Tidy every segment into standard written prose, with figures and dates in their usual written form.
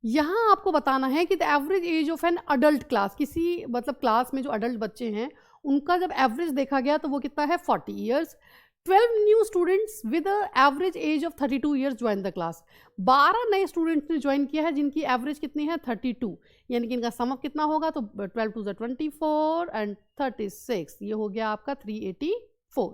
यहाँ आपको बताना है कि the average age of an adult class, किसी मतलब क्लास में जो अडल्ट बच्चे हैं उनका जब एवरेज देखा गया तो वो कितना है 40 years. 12 new students with average age of 32 years join the class. 12 नए स्टूडेंट्स ने ज्वाइन किया है जिनकी एवरेज कितनी है 32, यानी कि इनका सम अप कितना होगा, तो 12 टू 24 एंड 36, ये हो गया आपका 384।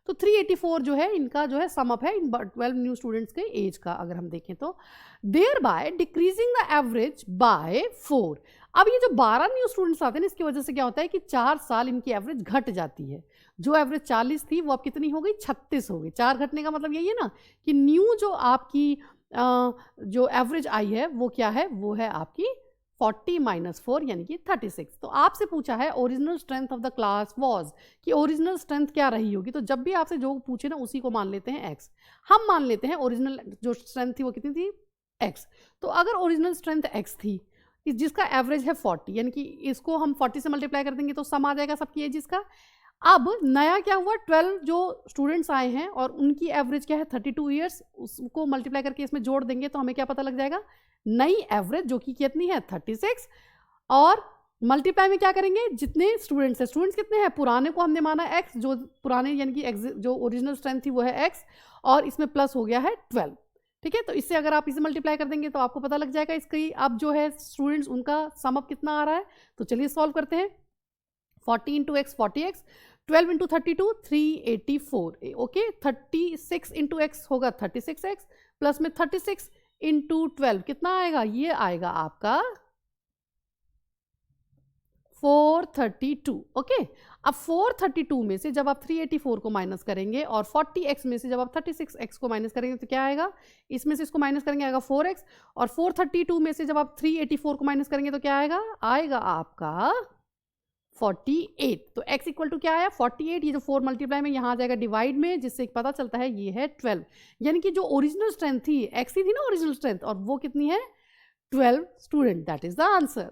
तो 384 जो है इनका जो है सम अप है इन 12 न्यू स्टूडेंट्स के एज का अगर हम देखें तो, thereby decreasing the average by 4। अब ये जो 12 न्यू स्टूडेंट्स आते हैं ना, इसकी वजह से क्या होता है कि 4 साल इनकी एवरेज घट जाती है। जो एवरेज 40 थी वो अब कितनी हो गई 36 हो गई। 4 घटने का मतलब यही है ना कि न्यू जो आपकी जो एवरेज आई है वो क्या है, वो है आपकी 40 माइनस 4 यानी कि 36। तो आपसे पूछा है original strength of the class was, कि ओरिजिनल स्ट्रेंथ क्या रही होगी। तो जब भी आपसे जो पूछे ना उसी को मान लेते हैं x। हम मान लेते हैं ओरिजिनल जो स्ट्रेंथ थी वो कितनी थी x। तो अगर ओरिजिनल स्ट्रेंथ x थी जिसका एवरेज है 40, यानी कि इसको हम 40 से मल्टीप्लाई कर देंगे तो सम आ जाएगा सबकी एज इसका। अब नया क्या हुआ, 12 जो स्टूडेंट्स आए हैं और उनकी एवरेज क्या है 32 ईयर्स, उसको मल्टीप्लाई करके इसमें जोड़ देंगे तो हमें क्या पता लग जाएगा, नई एवरेज जो कि कितनी है 36, और मल्टीप्लाई में क्या करेंगे जितने स्टूडेंट्स हैं, स्टूडेंट्स कितने हैं, पुराने को हमने माना x, जो पुराने यानी कि जो ओरिजिनल स्ट्रेंथ थी वो है x, और इसमें प्लस हो गया है 12। ठीक है, तो इससे अगर आप इसे मल्टीप्लाई कर देंगे तो आपको पता लग जाएगा इसकी अब जो है स्टूडेंट्स उनका सम अप कितना आ रहा है। तो चलिए सॉल्व करते हैं। 40 into x 40x, 12 into 32 384, okay. 36 into x होगा 36x, प्लस में 36 इंटू 12 कितना आएगा, ये आएगा आपका 432, ओके। अब 432 में से जब आप 384 को माइनस करेंगे और 40x में से जब आप 36x को माइनस करेंगे तो क्या आएगा, इसमें से इसको माइनस करेंगे आएगा 4x, और 432 में से जब आप 384 को माइनस करेंगे तो क्या आएगा, आएगा आपका 48। तो x इक्वल टू क्या आया 48, ये जो 4 मल्टीप्लाई में यहाँ आ जाएगा डिवाइड में, जिससे पता चलता है ये है 12। यानी कि जो ओरिजिनल स्ट्रेंथ थी x ही थी ना ओरिजिनल स्ट्रेंथ, और वो कितनी है 12 student, that is the answer.